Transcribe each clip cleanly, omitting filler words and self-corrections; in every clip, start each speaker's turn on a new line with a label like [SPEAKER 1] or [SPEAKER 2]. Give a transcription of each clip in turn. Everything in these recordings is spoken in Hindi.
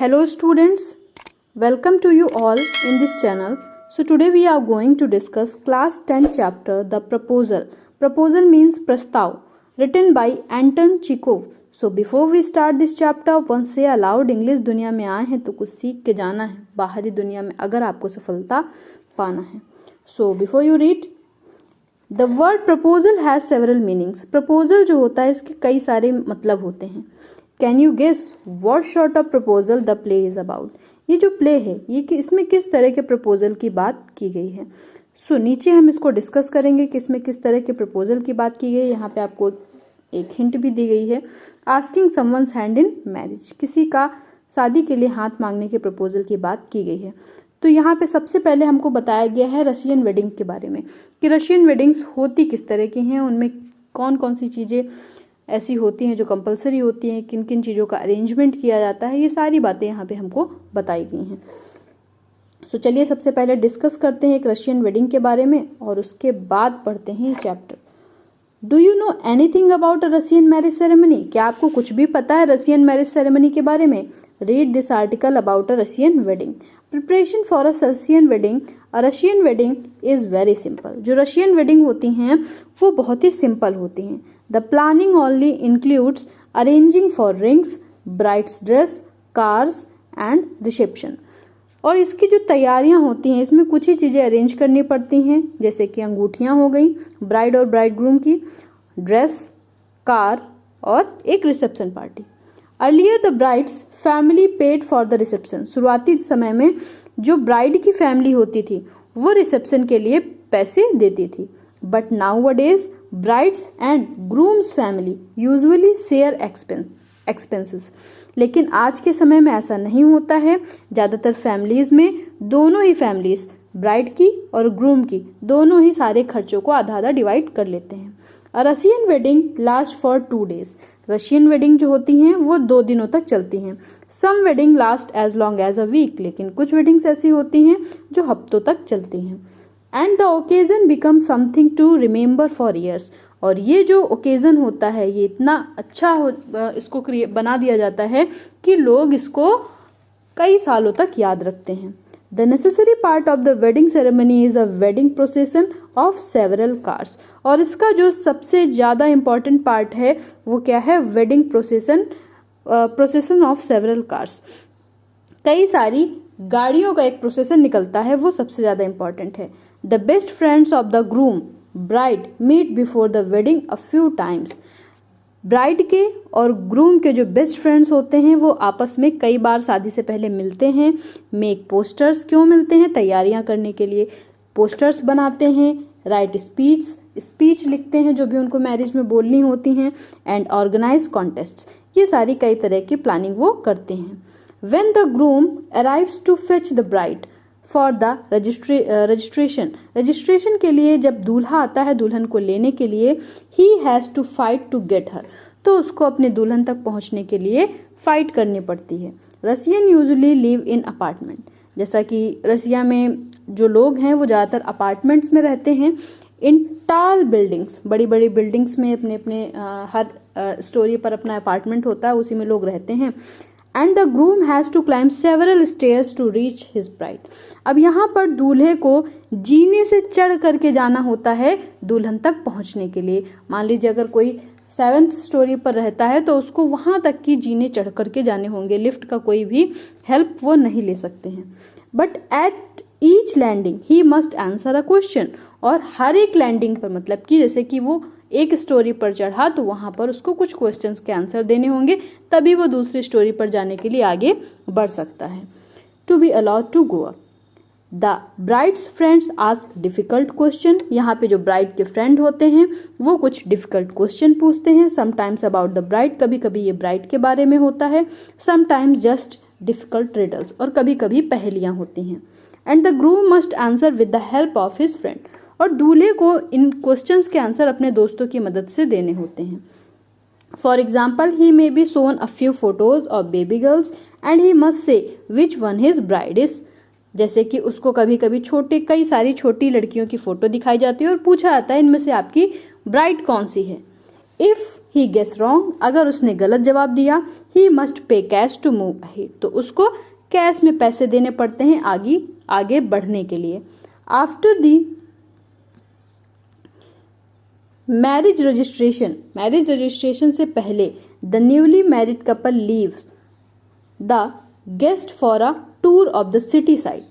[SPEAKER 1] Hello students, welcome to you all in this channel. So today we are going to discuss class 10 chapter The Proposal. Proposal means prastav, written by Anton Chekhov. So before we start this chapter, once say aloud, English दुनिया में आए हैं तो कुछ सीख के जाना है बाहरी दुनिया में अगर आपको सफलता पाना है. So before you read, the word proposal has several meanings. Proposal जो होता है इसके कई सारे मतलब होते हैं. Can you guess what sort of proposal the play is about? ये जो प्ले है ये कि इसमें किस तरह के प्रपोजल की बात की गई है. सो नीचे हम इसको डिस्कस करेंगे कि इसमें किस तरह के प्रपोजल की बात की गई है. यहाँ पे आपको एक हिंट भी दी गई है. Asking someone's hand in marriage, किसी का शादी के लिए हाथ मांगने के प्रपोजल की बात की गई है. तो यहाँ पे सबसे पहले हमको बताया गया है रशियन वेडिंग के बारे में कि रशियन वेडिंग्स होती किस तरह की हैं, उनमें कौन कौन सी चीज़ें ऐसी होती हैं जो कंपलसरी होती हैं, किन किन चीज़ों का अरेंजमेंट किया जाता है, ये सारी बातें यहाँ पे हमको बताई गई हैं. सो चलिए सबसे पहले डिस्कस करते हैं एक रशियन वेडिंग के बारे में और उसके बाद पढ़ते हैं ये chapter. Do you know anything about a Russian marriage ceremony? क्या आपको कुछ भी पता है रशियन मैरिज सेरेमनी के बारे में? Read this article about a Russian wedding. Preparation for a Russian wedding. A Russian wedding is very simple. जो रशियन वेडिंग होती हैं वो बहुत ही सिंपल होती हैं. The planning only includes arranging for rings, bride's dress, cars and reception. और इसकी जो तैयारियां होती हैं इसमें कुछ ही चीज़ें अरेंज करनी पड़ती हैं, जैसे कि अंगूठियां हो गई ब्राइड और ब्राइडग्रूम की, ड्रेस, कार और एक reception party. Earlier the brides family paid for the reception. शुरुआती समय में जो ब्राइड की फैमिली होती थी वो रिसेप्शन के लिए पैसे देती थी. But nowadays, brides and groom's family usually share expenses. लेकिन आज के समय में ऐसा नहीं होता है. ज़्यादातर फैमिलीज़ में दोनों ही फैमिलीज़, ब्राइड की और ग्रूम की, दोनों ही सारे खर्चों को आधा आधा डिवाइड कर लेते हैं. Russian wedding last for 2 days. Russian wedding जो होती हैं वो 2 दिनों तक चलती हैं. Some wedding last as long as a week. लेकिन कुछ वेडिंग्स ऐसी होती हैं जो हफ्तों तक चलती हैं. And the occasion become something to remember for years. और ये जो ओकेजन होता है ये इतना अच्छा इसको बना दिया जाता है कि लोग इसको कई सालों तक याद रखते हैं. The necessary part of the wedding ceremony is a wedding प्रोसेसन of several cars. और इसका जो सबसे ज़्यादा इम्पॉर्टेंट पार्ट है वो क्या है? Wedding प्रोसेसन of several cars. कई सारी गाड़ियों का एक प्रोसेसन निकलता है, वो सबसे ज़्यादा इम्पॉर्टेंट है. The best friends of the groom, bride meet before the wedding a few times. Bride के और ग्रूम के जो बेस्ट फ्रेंड्स होते हैं वो आपस में कई बार शादी से पहले मिलते हैं. Make posters. क्यों मिलते हैं? तैयारियां करने के लिए पोस्टर्स बनाते हैं. राइट स्पीच लिखते हैं जो भी उनको मैरिज में बोलनी होती हैं. And organise contest. ये सारी कई तरह की प्लानिंग वो करते हैं. When the groom arrives to fetch the bride for the registration के लिए जब दूल्हा आता है दुल्हन को लेने के लिए, he has to fight to get her. तो उसको अपने दुल्हन तक पहुंचने के लिए फाइट करनी पड़ती है. Russian usually live in apartment. जैसा कि रसिया में जो लोग हैं वो ज़्यादातर अपार्टमेंट्स में रहते हैं. इन टाल बिल्डिंग्स, बड़ी बड़ी बिल्डिंग्स में अपने अपने हर स्टोरी पर अपना अपार्टमेंट होता है, उसी में लोग रहते हैं. And the groom has to climb several stairs to reach his bride. अब यहाँ पर दूल्हे को जीने से चढ़ करके जाना होता है दुल्हन तक पहुँचने के लिए. मान लीजिए अगर कोई 7th स्टोरी पर रहता है तो उसको वहाँ तक की जीने चढ़ करके जाने होंगे. लिफ्ट का कोई भी हेल्प वो नहीं ले सकते हैं. But at each landing he must answer a question. और हर एक लैंडिंग पर, मतलब कि जैसे कि वो एक स्टोरी पर चढ़ा तो वहाँ पर उसको कुछ क्वेश्चंस के आंसर देने होंगे, तभी वो दूसरी स्टोरी पर जाने के लिए आगे बढ़ सकता है. To be allowed to go up. The bride's friends ask difficult question. यहाँ पे जो ब्राइड के फ्रेंड होते हैं वो कुछ डिफिकल्ट क्वेश्चन पूछते हैं. Sometimes about the bride. कभी कभी ये ब्राइड के बारे में होता है. Sometimes just difficult riddles. और कभी कभी पहेलियाँ होती हैं. And the groom must answer with the help of his friend. और दूल्हे को इन क्वेश्चंस के आंसर अपने दोस्तों की मदद से देने होते हैं. For example he may be shown a few photos of baby girls and he must say which one his bride is. जैसे कि उसको कभी कभी कई सारी छोटी लड़कियों की फोटो दिखाई जाती है और पूछा जाता है इनमें से आपकी ब्राइड कौन सी है. इफ़ ही गेस रॉन्ग, अगर उसने गलत जवाब दिया, he must pay cash to move ahead, तो उसको कैश में पैसे देने पड़ते हैं आगे बढ़ने के लिए। आफ्टर दी मैरिज रजिस्ट्रेशन से पहले the newly married couple leave the guest for a tour of the city side.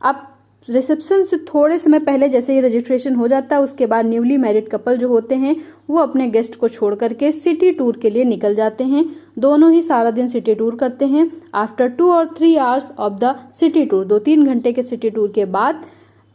[SPEAKER 1] अब रिसेप्शन से थोड़े समय पहले जैसे ही रजिस्ट्रेशन हो जाता है, उसके बाद न्यूली मैरिड कपल जो होते हैं वो अपने गेस्ट को छोड़ करके सिटी टूर के लिए निकल जाते हैं। दोनों ही सारा दिन सिटी टूर करते हैं। After 2 or 3 hours of the city tour, 2-3 घंटे के सिटी टूर के बाद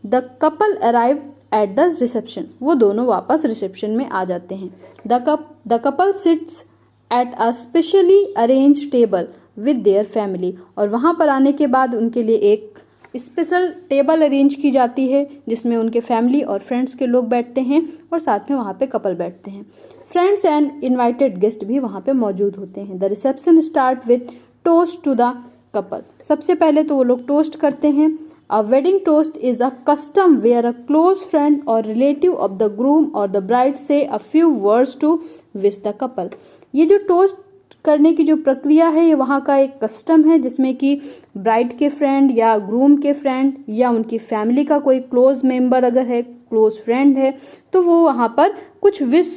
[SPEAKER 1] the couple arrive at the reception, वो दोनों वापस रिसेप्शन में आ जाते हैं। The couple seats at a specially arrange table with their family, और वहाँ पर आने के बाद उनके लिए एक स्पेशल टेबल अरेंज की जाती है जिसमें उनके फैमिली और फ्रेंड्स के लोग बैठते हैं और साथ में वहाँ पे कपल बैठते हैं। फ्रेंड्स एंड इनवाइटेड गेस्ट भी वहाँ पे मौजूद होते हैं। The reception start with toast to the couple, सबसे पहले तो वो लोग टोस्ट करते हैं। A wedding toast is a custom where a close friend or relative of the groom or the bride says a few words to wish the couple. ये जो टोस्ट करने की जो प्रक्रिया है ये वहाँ का एक कस्टम है जिसमें कि ब्राइड के फ्रेंड या ग्रूम के फ्रेंड या उनकी फैमिली का कोई क्लोज मेंबर अगर है, क्लोज फ्रेंड है, तो वो वहाँ पर कुछ विश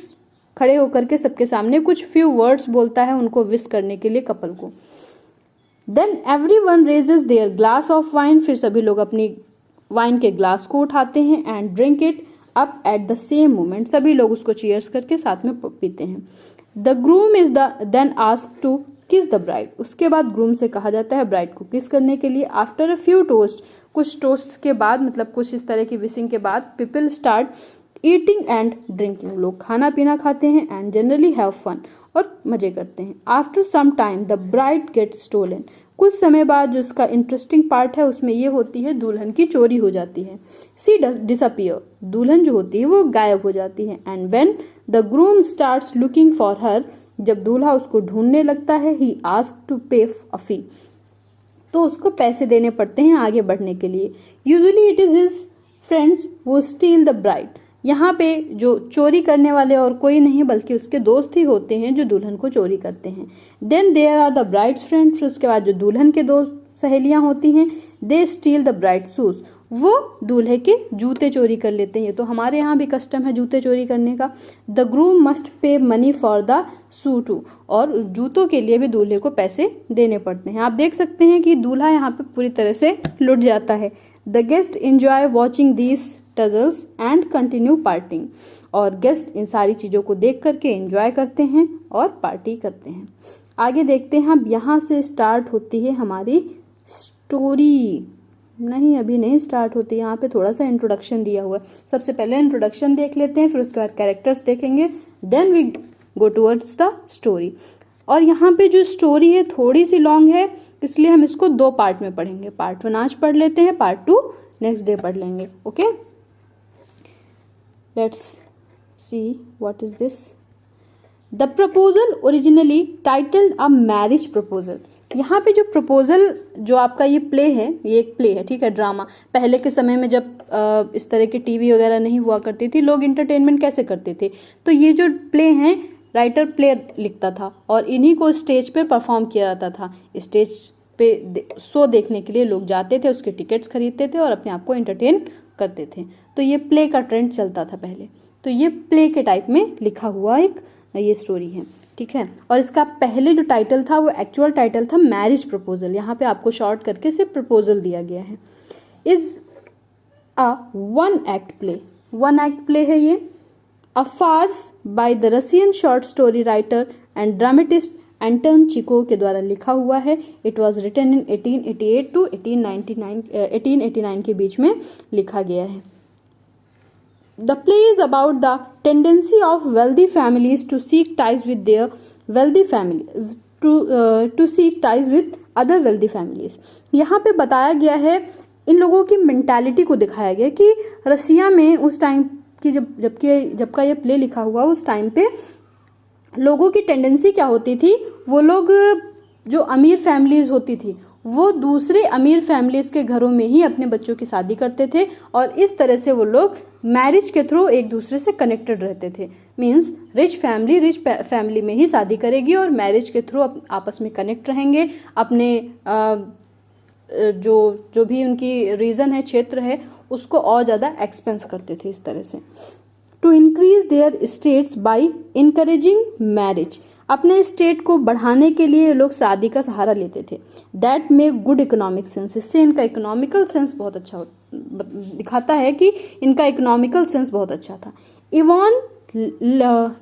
[SPEAKER 1] खड़े होकर के सबके सामने कुछ फ्यू वर्ड्स बोलता है उनको विश करने के लिए कपल को। Then everyone raises their glass of wine, फिर सभी लोग अपनी वाइन के ग्लास को उठाते हैं and drink it up at the same moment, सभी लोग उसको चीयर्स करके साथ में पीते हैं। The groom is then asked to kiss the bride, उसके बाद ग्रूम से कहा जाता है ब्राइड को किस करने के लिए। आफ्टर अ फ्यू टोस्ट, कुछ टोस्ट के बाद मतलब कुछ इस तरह की विशिंग के बाद people start eating and drinking, लोग खाना पीना खाते हैं एंड जनरली हैव फन, और मजे करते हैं। After some time the bride gets stolen, कुछ समय बाद जो उसका इंटरेस्टिंग पार्ट है उसमें ये होती है दुल्हन की चोरी हो जाती है। सी डिसअपियर, दुल्हन जो होती है वो गायब हो जाती है। And when the groom starts looking for her, जब दूल्हा उसको ढूंढने लगता है, ही आस्क टू पे अ फी, तो उसको पैसे देने पड़ते हैं आगे बढ़ने के लिए। Usually it is his friends वो स्टील द ब्राइड, यहाँ पे जो चोरी करने वाले और कोई नहीं बल्कि उसके दोस्त ही होते हैं जो दुल्हन को चोरी करते हैं। Then there are the bride's friend, फिर उसके बाद जो दुल्हन के दोस्त सहेलियाँ होती हैं, they still the bride shoes, वो दूल्हे के जूते चोरी कर लेते हैं। तो हमारे यहाँ भी कस्टम है जूते चोरी करने का। The groom must pay money for the shoe too, और जूतों के लिए भी दूल्हे को पैसे देने पड़ते हैं। आप देख सकते हैं कि दूल्हा यहाँ पे पूरी तरह से लुट जाता है। The guest enjoy watching these tussles and continue partying, और गेस्ट इन सारी चीज़ों को देख करके एंजॉय करते हैं और पार्टी करते हैं। आगे देखते हैं, अब यहाँ से स्टार्ट होती है हमारी स्टोरी। नहीं, अभी नहीं स्टार्ट होती, यहाँ पे थोड़ा सा इंट्रोडक्शन दिया हुआ है। सबसे पहले इंट्रोडक्शन देख लेते हैं, फिर उसके बाद कैरेक्टर्स देखेंगे, then we go towards the story. और यहाँ पे जो स्टोरी है थोड़ी सी लॉन्ग है, इसलिए हम इसको 2 पार्ट में पढ़ेंगे। पार्ट 1 आज पढ़ लेते हैं, पार्ट 2 नेक्स्ट डे पढ़ लेंगे। Okay, let's see what is this. The proposal originally titled a marriage proposal. यहाँ पे जो प्रपोजल जो आपका ये प्ले है, ये एक प्ले है, ठीक है, ड्रामा। पहले के समय में जब इस तरह की टीवी वगैरह नहीं हुआ करती थी, लोग इंटरटेनमेंट कैसे करते थे, तो ये जो प्ले हैं राइटर प्ले लिखता था और इन्हीं को स्टेज पे परफॉर्म किया जाता था। स्टेज पे शो देखने के लिए लोग जाते थे, उसके टिकट्स खरीदते थे और अपने आप को एंटरटेन करते थे। तो ये प्ले का ट्रेंड चलता था पहले, तो ये प्ले के टाइप में लिखा हुआ एक ये स्टोरी है, ठीक है। और इसका पहले जो टाइटल था वो एक्चुअल टाइटल था मैरिज प्रपोजल। यहाँ पे आपको शॉर्ट करके सिर्फ प्रपोजल दिया गया है। Is a 1 act play, 1 act play है ये। A farce by the Russian short story writer and dramatist Anton Chekhov के द्वारा लिखा हुआ है। It was written in 1888 to 1889 के बीच में लिखा गया है। The play is about the tendency of wealthy families to seek ties with their wealthy family to seek ties with other wealthy families। यहाँ पे बताया गया है, इन लोगों की मेंटालिटी को दिखाया गया कि रसिया में उस टाइम की जब का ये प्ले लिखा हुआ उस टाइम पे लोगों की टेंडेंसी क्या होती थी, वो लोग जो अमीर फैमिलीज होती थी वो दूसरे अमीर फैमिलीज के घरों में ही अपने बच्चों की शादी करते थे और इस तरह से वो लोग मैरिज के थ्रू एक दूसरे से कनेक्टेड रहते थे। मीन्स रिच फैमिली में ही शादी करेगी और मैरिज के थ्रू आपस में कनेक्ट रहेंगे, अपने जो भी उनकी रीजन है, क्षेत्र है, उसको और ज़्यादा एक्सपेंस करते थे इस तरह से। To increase their states by encouraging marriage, अपने स्टेट को बढ़ाने के लिए लोग शादी का सहारा लेते थे। That make good economic sense, इससे इनका इकोनॉमिकल सेंस बहुत अच्छा दिखाता है कि इनका इकोनॉमिकल सेंस बहुत अच्छा था। इवान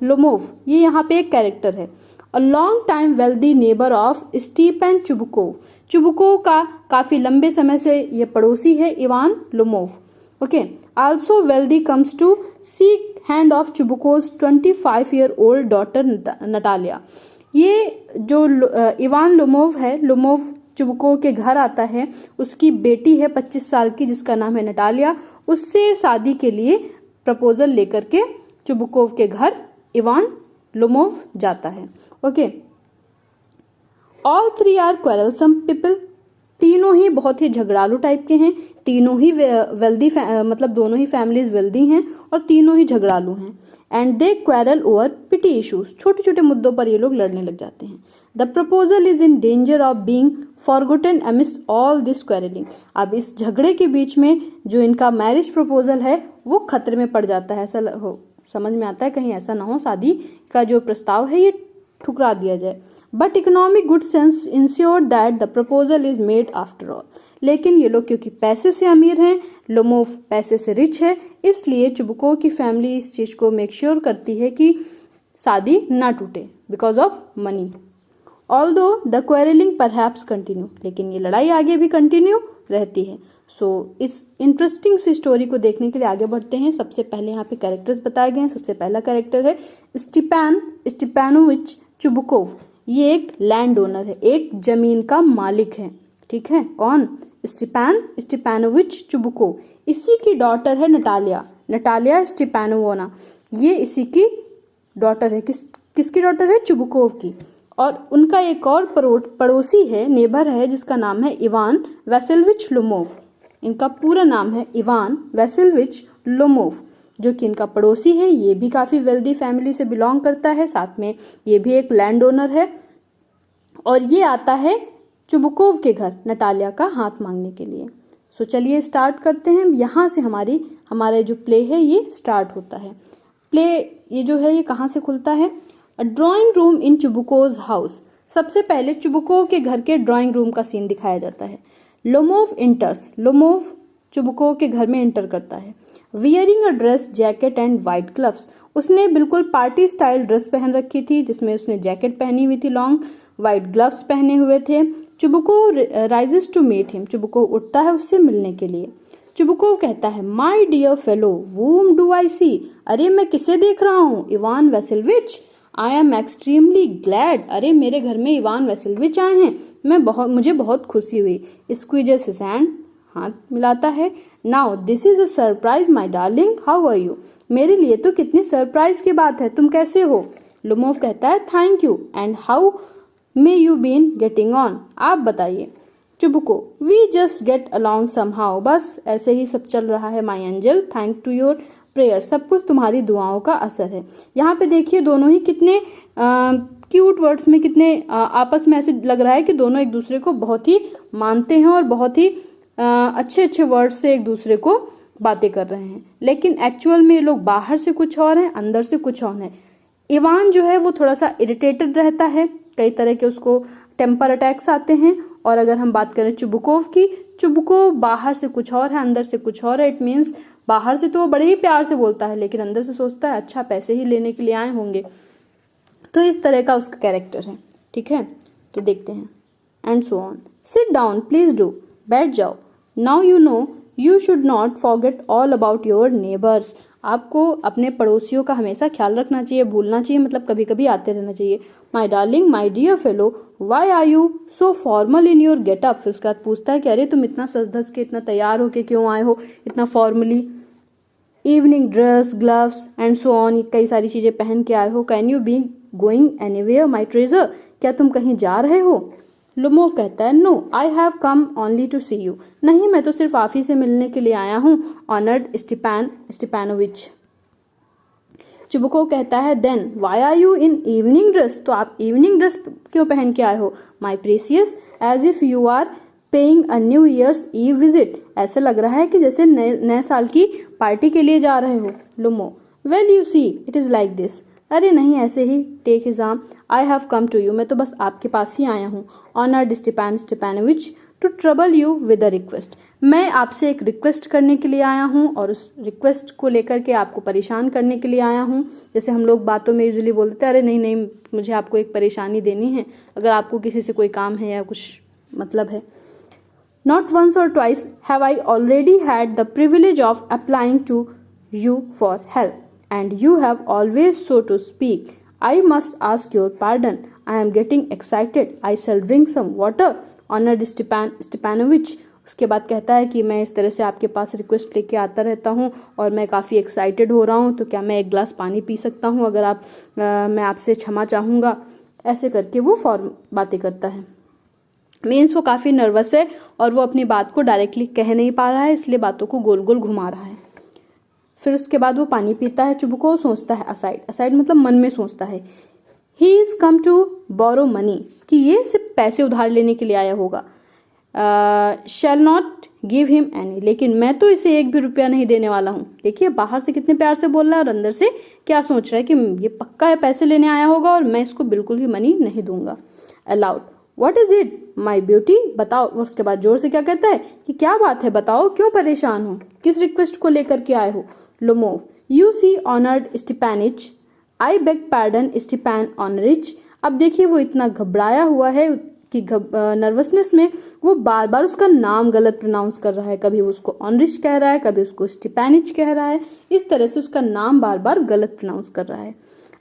[SPEAKER 1] लोमोव, ये यहाँ पे एक कैरेक्टर है। A long time wealthy neighbour of Stepan Chubukov, Chubukov का काफ़ी लंबे समय से ये पड़ोसी है Ivan Lomov. Okay, also wealthy comes to seek hand of Chubukov's 25-year-old daughter Natalia. ये जो इवान लोमोव है, लोमोव चुबुकोव के घर आता है, उसकी बेटी है 25 साल की जिसका नाम है नटालिया, उससे शादी के लिए प्रपोजल लेकर के चुबुकोव के घर इवान लोमोव जाता है। Okay, all three are quarrelsome people, तीनों ही बहुत ही झगड़ालू टाइप के हैं, तीनों ही वेल्दी मतलब दोनों ही फैमिलीज वेल्दी हैं और तीनों ही झगड़ालू हैं। And they quarrel over petty issues, छोटे छोटे मुद्दों पर ये लोग लड़ने लग जाते हैं। The proposal is in danger of being forgotten amidst all this quarrelling, अब इस झगड़े के बीच में जो इनका मैरिज प्रपोजल है वो खतरे में पड़ जाता है। ऐसा समझ में आता है कहीं ऐसा ना हो शादी का जो प्रस्ताव है ये ठुकरा दिया जाए। But economic good sense ensure that the proposal is made after all, लेकिन ये लोग क्योंकि पैसे से अमीर हैं, लोमोव पैसे से रिच है, इसलिए चुबुकोव की फैमिली इस चीज़ को मेक श्योर करती है कि शादी ना टूटे because of money. Although the quarrelling perhaps continue, लेकिन ये लड़ाई आगे भी कंटिन्यू रहती है। सो इस इंटरेस्टिंग सी स्टोरी को देखने के लिए आगे बढ़ते हैं। सबसे पहले यहाँ पे कैरेक्टर्स बताए गए हैं। सबसे पहला कैरेक्टर है स्टीपानोविच चुबुकोव, ये एक लैंड ओनर है, एक जमीन का मालिक है। ठीक है, कौन? स्टीपानोविच चुबुकोव। इसी की डॉटर है नटालिया स्टीपानोवना, ये इसी की डॉटर है। किसकी डॉटर है? चुबुकोव की। और उनका एक और पड़ोसी है, नेबर है, जिसका नाम है इवान वैसिलविच लोमोव। इनका पूरा नाम है इवान वैसिलविच लोमोव, जो कि इनका पड़ोसी है। ये भी काफ़ी वेल्दी फैमिली से बिलोंग करता है, साथ में ये भी एक लैंड ओनर है। और ये आता है चुबुकोव के घर नटालिया का हाथ मांगने के लिए। सो चलिए स्टार्ट करते हैं। यहाँ से हमारा जो प्ले है ये स्टार्ट होता है। प्ले ये जो है ये कहाँ से खुलता है? A drawing room in Chubukov house. सबसे पहले चुबुकोव के घर के ड्राइंग रूम का सीन दिखाया जाता है। लोमोव इंटर्स, लोमोव चुबुकोव के घर में एंटर करता है। Wearing a dress jacket and white gloves, उसने बिल्कुल पार्टी स्टाइल ड्रेस पहन रखी थी जिसमें उसने जैकेट पहनी हुई थी, लॉन्ग वाइट ग्लव्स पहने हुए थे। Chubukov rises to meet him, Chubukov उठता है उससे मिलने के लिए। चुबुकोव कहता है my dear fellow whom do I see, अरे मैं किसे देख रहा हूँ? Ivan Vassilevitch. I am extremely glad, अरे मेरे घर में इवान वैसिलविच आए हैं, मुझे बहुत खुशी हुई। स्क्वीजेस हिज हैंड, हाथ मिलाता है। Now this is a surprise my darling, how are you, मेरे लिए तो कितनी सरप्राइज की बात है, तुम कैसे हो? लोमोव कहता है thank you, and how may you been getting on, आप बताइए। Chubukov we just get along somehow, बस ऐसे ही सब चल रहा है my angel, thank to your prayer, सब कुछ तुम्हारी दुआओं का असर है। यहाँ पे देखिए दोनों ही कितने क्यूट वर्ड्स में, कितने आपस में ऐसे लग रहा है कि दोनों एक दूसरे को बहुत ही मानते हैं और बहुत ही अच्छे अच्छे वर्ड्स से एक दूसरे को बातें कर रहे हैं। लेकिन एक्चुअल में ये लोग बाहर से कुछ और हैं, अंदर से कुछ और है। इवान जो है वो थोड़ा सा इरिटेटेड रहता है, कई तरह के उसको टेम्पर अटैक्स आते हैं। और अगर हम बात करें चुबुकोव की, चुबुकोव बाहर से कुछ और है, अंदर से कुछ और है। इट मीन्स बाहर से तो वो बड़े ही प्यार से बोलता है, लेकिन अंदर से सोचता है अच्छा पैसे ही लेने के लिए आए होंगे। तो इस तरह का उसका कैरेक्टर है। ठीक है, तो देखते हैं। And so on. Sit down please do, बैठ जाओ। Now you know you should not forget all about your neighbours, आपको अपने पड़ोसियों का हमेशा ख्याल रखना चाहिए, भूलना चाहिए, मतलब कभी कभी आते रहना चाहिए। My darling my dear fellow why are you so formal in your getup, फिर उसके बाद पूछता है कि अरे तुम इतना सज धज के, इतना तैयार होके क्यों आए हो, इतना formally. Evening dress, gloves and so on, कई सारी चीज़ें पहन के आए हो। Can you be going anywhere my treasure, क्या तुम कहीं जा रहे हो? लुमोव कहता है no I have come only to see you, नहीं मैं तो सिर्फ आप ही से मिलने के लिए आया हूँ ऑनर्ड स्टीपानोविच। चुबुको कहता है then why are you in evening dress, तो आप इवनिंग ड्रेस क्यों पहन के आए हो? My precious as if you are paying a new year's eve visit, ऐसे लग रहा है कि जैसे नए साल की पार्टी के लिए जा रहे हो। Lomov well you see it is like this, अरे नहीं ऐसे ही। Take his arm I have come to you, मैं तो बस आपके पास ही आया हूँ honoured Stepanovich to trouble you with a request, मैं आपसे एक रिक्वेस्ट करने के लिए आया हूँ और उस रिक्वेस्ट को लेकर के आपको परेशान करने के लिए आया हूँ। जैसे हम लोग बातों में यूजुअली बोलते हैं अरे नहीं नहीं मुझे आपको एक परेशानी देनी है, अगर आपको किसी से कोई काम है या कुछ मतलब है। Not once or twice have I already had the privilege of applying to you for help, and you have always so to speak. I must ask your pardon. I am getting excited. I shall drink some water. Honored Stepanovich. उसके बाद कहता है कि मैं इस तरह से आपके पास रिक्वेस्ट लेके आता रहता हूँ और मैं काफ़ी एक्साइटेड हो रहा हूँ, तो क्या मैं एक गिलास पानी पी सकता हूँ अगर आप मैं आपसे क्षमा चाहूँगा। ऐसे करके वो फॉर्म बातें करता है। मीन्स वो काफ़ी नर्वस है और वो अपनी बात को डायरेक्टली कह नहीं पा रहा है, इसलिए बातों को गोल गोल घुमा रहा है। फिर उसके बाद वो पानी पीता है। चुबुको सोचता है असाइड, असाइड मतलब मन में सोचता है he is come to borrow money, कि ये सिर्फ पैसे उधार लेने के लिए आया होगा। Shall not give him any, लेकिन मैं तो इसे एक भी रुपया नहीं देने वाला हूँ। देखिए बाहर से कितने प्यार से बोल रहा है और अंदर से क्या सोच रहा है कि ये पक्का है पैसे लेने आया होगा और मैं इसको बिल्कुल भी मनी नहीं दूंगा। Allowed what is it my beauty, बताओ। उसके बाद जोर से क्या कहता है कि क्या बात है, बताओ क्यों परेशान हो, किस रिक्वेस्ट को लेकर के आए हो। Lomov you see honoured Stepanich I beg pardon Stepan ऑनरिच। अब देखिए वो इतना घबराया हुआ है कि नर्वसनेस में वो बार बार उसका नाम गलत प्रोनाउंस कर रहा है, कभी उसको ऑनरिच कह रहा है, कभी उसको स्टीपानिच कह रहा है, इस तरह से उसका नाम बार बार गलत प्रोनाउंस कर रहा है।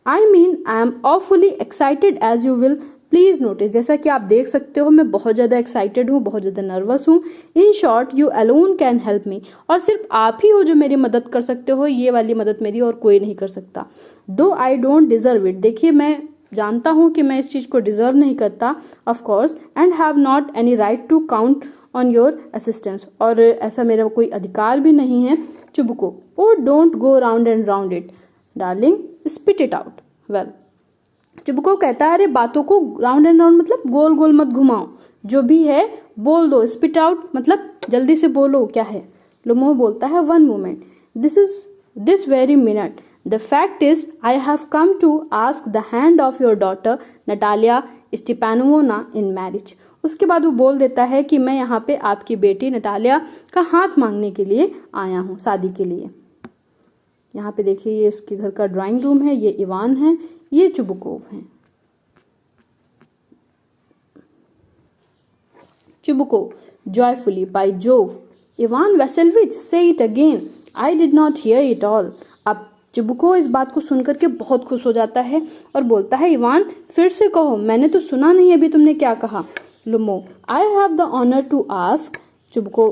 [SPEAKER 1] I mean I am awfully excited as you will please notice, जैसा कि आप देख सकते हो मैं बहुत ज़्यादा एक्साइटेड हूँ, बहुत ज़्यादा नर्वस हूँ। In short you alone can help me, और सिर्फ आप ही हो जो मेरी मदद कर सकते हो, ये वाली मदद मेरी और कोई नहीं कर सकता। दो आई डोंट डिजर्व इट, देखिए मैं जानता हूँ कि मैं इस चीज़ को डिजर्व नहीं करता of course, and have not any right to count on your assistance, और ऐसा मेरा कोई अधिकार भी नहीं है। Chubukov oh don't go round and round it darling spit it out. Well Chubukov कहता है अरे बातों को राउंड एंड राउंड मतलब गोल गोल मत घुमाओ, जो भी है बोल दो। स्पिट आउट मतलब जल्दी से बोलो क्या है। लुमोव बोलता है one moment this very minute the fact is I have come to ask the hand of your daughter Natalia Stepanovna in marriage. उसके बाद वो बोल देता है कि मैं यहाँ पे आपकी बेटी नटालिया का हाथ मांगने के लिए आया हूँ शादी के लिए। यहाँ पे देखिए ये इसके घर का ड्राइंग रूम है, ये इवान है, ये चुबुकोव है। Chubukov joyfully by Jove Ivan Vassilyevitch say it again I did not hear it all. अब चुबुको इस बात को सुनकर के बहुत खुश हो जाता है और बोलता है इवान फिर से कहो, मैंने तो सुना नहीं अभी तुमने क्या कहा। Lomov I have the honour to ask, Chubukov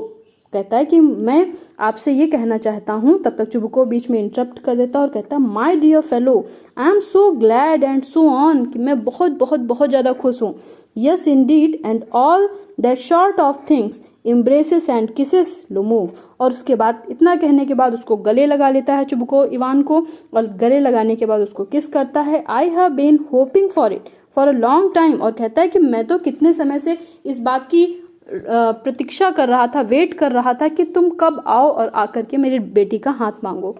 [SPEAKER 1] कहता है कि मैं आपसे ये कहना चाहता हूँ। तब तक चुबुको बीच में इंटरप्ट कर देता और कहता my dear fellow I am so glad and so on, कि मैं बहुत बहुत बहुत ज़्यादा खुश हूँ। Yes indeed and all that sort of things embraces and kisses Lomov. और उसके बाद इतना कहने के बाद उसको गले लगा लेता है चुबुको इवान को, और गले लगाने के बाद उसको किस करता है। I have been hoping for it for a long time, और कहता है कि मैं तो कितने समय से इस बात की प्रतीक्षा कर रहा था, वेट कर रहा था कि तुम कब आओ और आकर के मेरी बेटी का हाथ मांगो।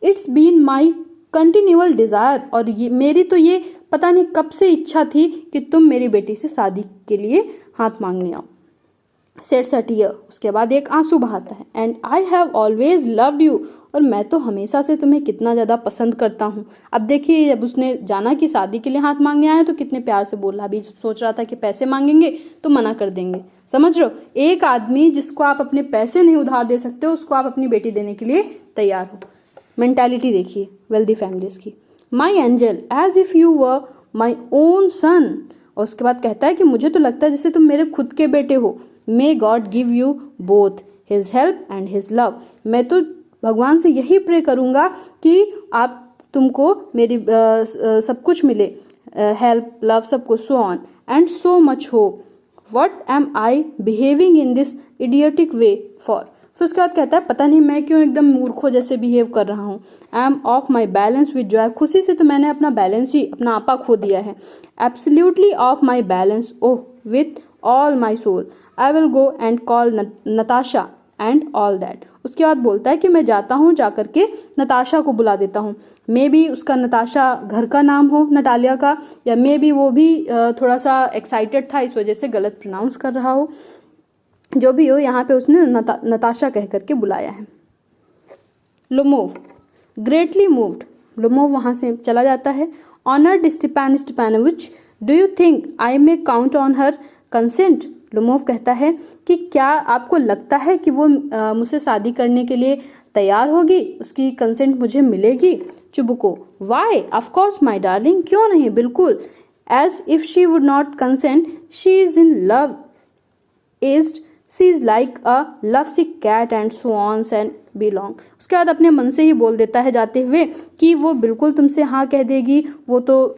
[SPEAKER 1] It's been my continual desire, और ये मेरी तो ये पता नहीं कब से इच्छा थी कि तुम मेरी बेटी से शादी के लिए हाथ मांगने आओ। सेट्स अ टीयर, उसके बाद एक आंसू बहाता है। And I have always loved you, और मैं तो हमेशा से तुम्हें कितना ज़्यादा पसंद करता हूँ। अब देखिए जब उसने जाना कि शादी के लिए हाथ मांगने आया तो कितने प्यार से बोल रहा, अभी सोच रहा था कि पैसे मांगेंगे तो मना कर देंगे। समझ रहे हो, एक आदमी जिसको आप अपने पैसे नहीं उधार दे सकते हो उसको आप अपनी बेटी देने के लिए तैयार हो। मेंटालिटी देखिए वेल्दी फैमिलीज की। My angel as if you were my own son, और उसके बाद कहता है कि मुझे तो लगता है जैसे तुम मेरे खुद के बेटे हो। May God give you both his help and his love, मैं तो भगवान से यही प्रे करूँगा कि आप तुमको मेरी सब कुछ मिले, हेल्प लव सब कुछ, so on and so much hope what am I behaving in this idiotic way for. फिर उसके बाद कहता है पता नहीं मैं क्यों एकदम मूर्खों जैसे बिहेव कर रहा हूँ। I am of my balance with Joy, खुशी से तो मैंने अपना बैलेंस ही, अपना आपा खो दिया है। Absolutely off my balance, oh with all my soul. I will go and call Natasha and all that. उसके बाद बोलता है कि मैं जाता हूँ, जा करके नताशा को बुला देता हूँ। मे बी उसका नताशा घर का नाम हो नटालिया का, या मे बी वो भी थोड़ा सा एक्साइटेड था इस वजह से गलत प्रोनाउंस कर रहा हो। जो भी हो, यहाँ पे उसने नताशा कह करके बुलाया है। लोमोव, ग्रेटली मूव्ड, लोमोव वहाँ से चला जाता है। Honoured Stepan Stepanovich, do you think I may count on her consent. Lomov कहता है कि क्या आपको लगता है कि वो मुझसे शादी करने के लिए तैयार होगी, उसकी कंसेंट मुझे मिलेगी। Chubukov, why of course my darling, क्यों नहीं, बिल्कुल। As if she would not consent, she is in love aged, she is like a lovesick cat and so ons and belong. उसके बाद अपने मन से ही बोल देता है जाते हुए कि वो बिल्कुल तुमसे हाँ कह देगी, वो तो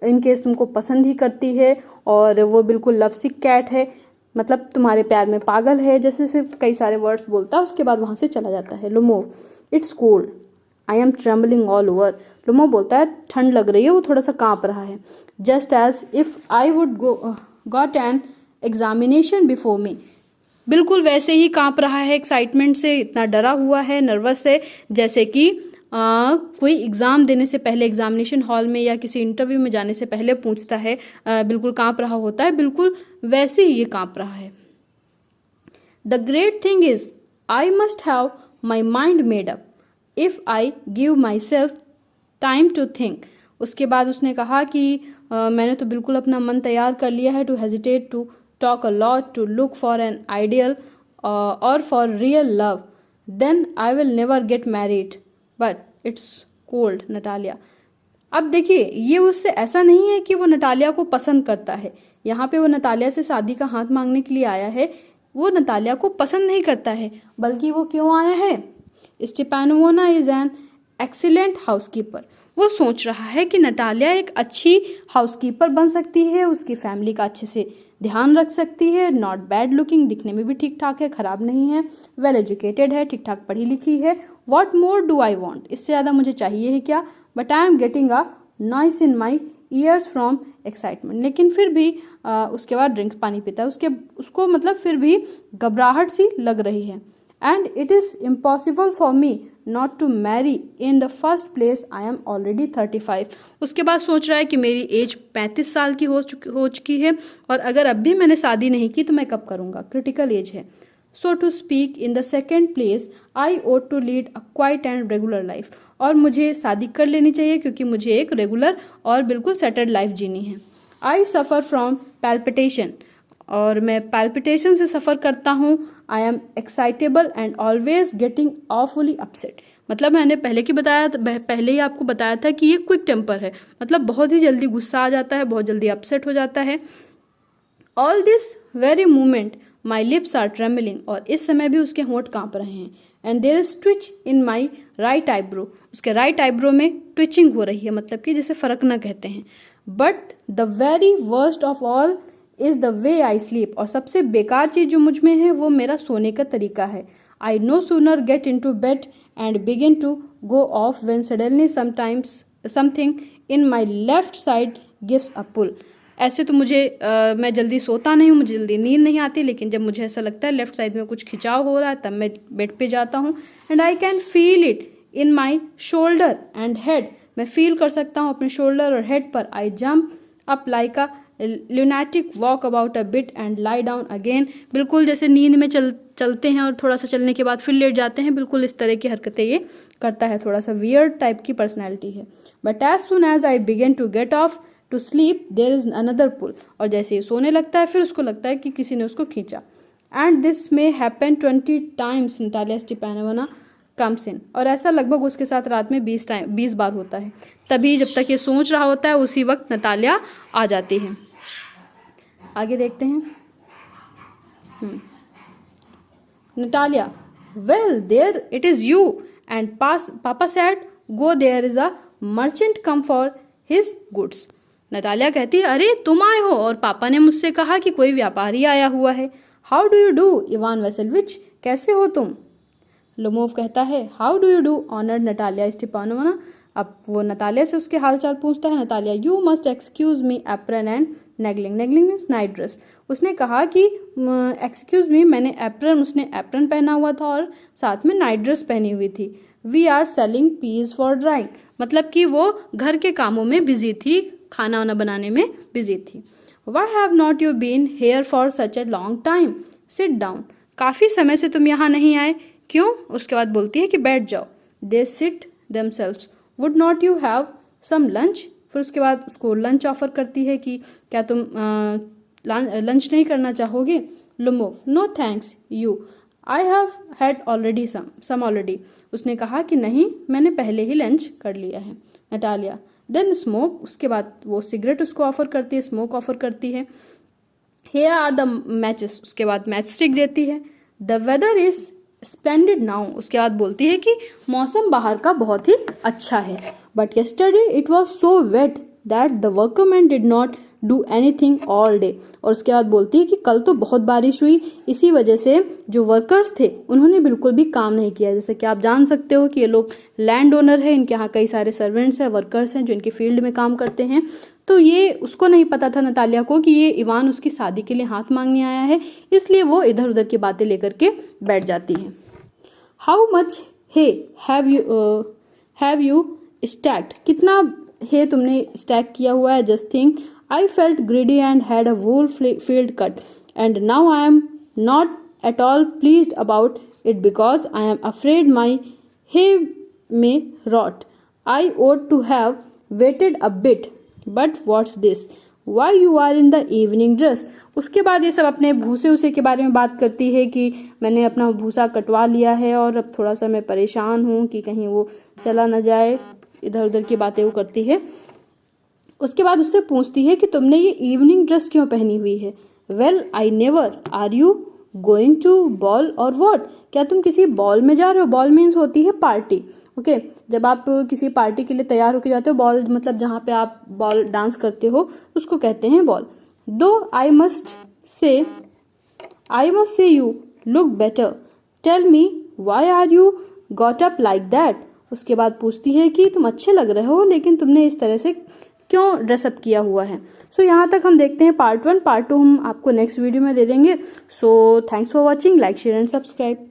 [SPEAKER 1] इनकेस तुमको पसंद ही करती है, और वो बिल्कुल लवसिक कैट है, मतलब तुम्हारे प्यार में पागल है, जैसे से कई सारे वर्ड्स बोलता है। उसके बाद वहाँ से चला जाता है। Lomov, it's cold, I am trembling all over. Lomov बोलता है ठंड लग रही है, वो थोड़ा सा काँप रहा है। Just as if I would got an examination before me, बिल्कुल वैसे ही काँप रहा है एक्साइटमेंट से, इतना डरा हुआ है, नर्वस है, जैसे कि कोई एग्ज़ाम देने से पहले एग्जामिनेशन हॉल में या किसी इंटरव्यू में जाने से पहले पूछता है, बिल्कुल काँप रहा होता है, बिल्कुल वैसे ही ये काँप रहा है। The great thing is I must have my mind made up if I give myself time to think. उसके बाद उसने कहा कि मैंने तो बिल्कुल अपना मन तैयार कर लिया है, to hesitate, to talk a lot, to look for an ideal or for real love, then I will never get married, but it's cold, Natalia. अब देखिए, ये उससे ऐसा नहीं है कि वो नटालिया को पसंद करता है, यहाँ पे वो नटालिया से शादी का हाथ मांगने के लिए आया है, वो नटालिया को पसंद नहीं करता है, बल्कि वो क्यों आया है। स्टेपानोवना इज एन एक्सीलेंट हाउसकीपर, वो सोच रहा है कि नटालिया एक अच्छी हाउसकीपर बन सकती है, उसकी फैमिली का अच्छे से ध्यान रख सकती है। नॉट बैड लुकिंग, दिखने में भी ठीक ठाक है, ख़राब नहीं है। वेल एजुकेटेड है, ठीक ठाक पढ़ी लिखी है। What more do I want, इससे ज़्यादा मुझे चाहिए है क्या। But I am getting a noise in my years from excitement, लेकिन फिर भी उसके बाद ड्रिंक्स पानी पीता है, उसको मतलब फिर भी घबराहट सी लग रही है। And it is impossible for me not to marry, in the first place I am already 35। उसके बाद सोच रहा है कि मेरी एज 35 साल की हो चुकी है, और अगर अब भी मैंने शादी नहीं की तो मैं कब करूँगा, क्रिटिकल एज है। So to speak, in the second place I ought to lead a quiet and regular life, और मुझे शादी कर लेनी चाहिए क्योंकि मुझे एक रेगुलर और बिल्कुल सेटल्ड लाइफ जीनी है। आई सफ़र फ्रॉम पैल्पिटेशन, और मैं पैल्पिटेशन से सफ़र करता हूँ। I am excitable and always getting awfully upset, मतलब मैंने पहले ही आपको बताया था कि ये क्विक टेम्पर है, मतलब बहुत ही जल्दी गुस्सा आ जाता है, बहुत जल्दी अपसेट हो जाता है। All this very moment my lips are trembling, और इस समय भी उसके होंठ काँप रहे हैं। And there is twitch in my right eyebrow, उसके राइट आईब्रो में ट्विचिंग हो रही है, मतलब कि जैसे फरकना कहते हैं। But the very worst of all is the way I sleep, और सबसे बेकार चीज़ जो मुझ में है वो मेरा सोने का तरीका है। I no sooner get into bed and begin to go off when suddenly something in my left side gives a pull. ऐसे तो मैं जल्दी सोता नहीं हूँ, मुझे जल्दी नींद नहीं आती, लेकिन जब मुझे ऐसा लगता है लेफ्ट साइड में कुछ खिंचाव हो रहा है तब मैं बेड पे जाता हूँ। And I can feel it in my shoulder and head, मैं फील कर सकता हूँ अपने शोल्डर और हेड पर। I jump up like a lunatic, walk about a bit and lie down again, बिल्कुल जैसे नींद में चलते हैं और थोड़ा सा चलने के बाद फिर लेट जाते हैं, बिल्कुल इस तरह की हरकतें ये करता है, थोड़ा सा वियर्ड टाइप की पर्सनैलिटी है। But as soon as I begin to get off to sleep there is another pull, और जैसे ये सोने लगता है फिर उसको लगता है कि किसी ने उसको खींचा। And this may happen 20 times Natalia Stepanova comes in, और ऐसा लगभग उसके साथ रात में 20 बार होता है। तभी जब तक ये सोच रहा होता है उसी वक्त नटालिया आ जाती है। आगे देखते हैं। Natalia, well there it is you, and papa said go there is a merchant come for his goods. Natalia कहती है, अरे तुम आए हो और पापा ने मुझसे कहा कि कोई व्यापारी आया हुआ है। How do you do Ivan Vassilevitch, कैसे हो तुम? लोमोव कहता है, how do you do honoured Natalia Stepanovna. अब वो नतालिया से उसके हालचाल पूछता है। Natalia, you must excuse me apron and negligee. Negligee means night dress. उसने कहा कि एक्सक्यूज़ मी, मैंने एप्रन, उसने एप्रन पहना हुआ था और साथ में नाइट ड्रेस पहनी हुई थी। We are shelling peas for drying, मतलब कि वो घर के कामों में बिजी थी, खाना वाना बनाने में बिजी थी। Why have not you been here for such a long time, sit down. काफ़ी समय से तुम यहाँ नहीं आए, क्यों? उसके बाद बोलती है कि बैठ जाओ। They sit themselves, would not you have some lunch. फिर उसके बाद उसको लंच ऑफर करती है कि क्या तुम लंच नहीं करना चाहोगे? Lomov, no thanks you, I have had already some already. उसने कहा कि नहीं, मैंने पहले ही लंच कर लिया है। Natalia, then smoke. उसके बाद वो सिगरेट उसको ऑफर करती है, स्मोक ऑफर करती है। Here are the matches. उसके बाद मैच स्टिक देती है। The weather is splendid now. उसके बाद बोलती है कि मौसम बाहर का बहुत ही अच्छा है। But yesterday it was so wet that the workman did not do anything all day. और उसके बाद बोलती है कि कल तो बहुत बारिश हुई, इसी वजह से जो वर्कर्स थे उन्होंने बिल्कुल भी काम नहीं किया। जैसे कि आप जान सकते हो कि ये लोग लैंड ओनर है, इनके यहाँ कई सारे सर्वेंट्स हैं, वर्कर्स हैं जो इनके फील्ड में काम करते हैं। तो ये उसको नहीं पता था नतालिया को कि ये इवान उसकी शादी के लिए हाथ मांगने आया है, इसलिए वो इधर उधर की बातें लेकर के बैठ जाती है। How much hay have you stacked, कितना हे तुमने स्टैक किया हुआ है? Just think, I felt greedy and had a whole field cut and now I am not at all pleased about it because I am afraid my hay may rot. I ought to have waited a bit, but what's this? Why you are in the evening dress? उसके बाद ये सब अपने भूसे उसे के बारे में बात करती है कि मैंने अपना भूसा कटवा लिया है और अब थोड़ा सा मैं परेशान हूँ कि कहीं वो चला न जाए, इधर उधर की बातें वो करती है। उसके बाद उससे पूछती है कि तुमने ये इवनिंग ड्रेस क्यों पहनी हुई है? Well I never, are you going to ball or what, क्या तुम किसी बॉल में जा रहे हो? बॉल मीन्स होती है पार्टी। ओके, जब आप किसी पार्टी के लिए तैयार होकर जाते हो, बॉल मतलब जहाँ पे आप बॉल डांस करते हो उसको कहते हैं ball. Though I must say you look better, tell me why are you got up like that. उसके बाद पूछती है कि तुम अच्छे लग रहे हो, लेकिन तुमने इस तरह से क्यों ड्रेसअप किया हुआ है? सो यहाँ तक हम देखते हैं पार्ट 1। पार्ट 2 हम आपको नेक्स्ट वीडियो में दे देंगे। So thanks for watching, like share and subscribe.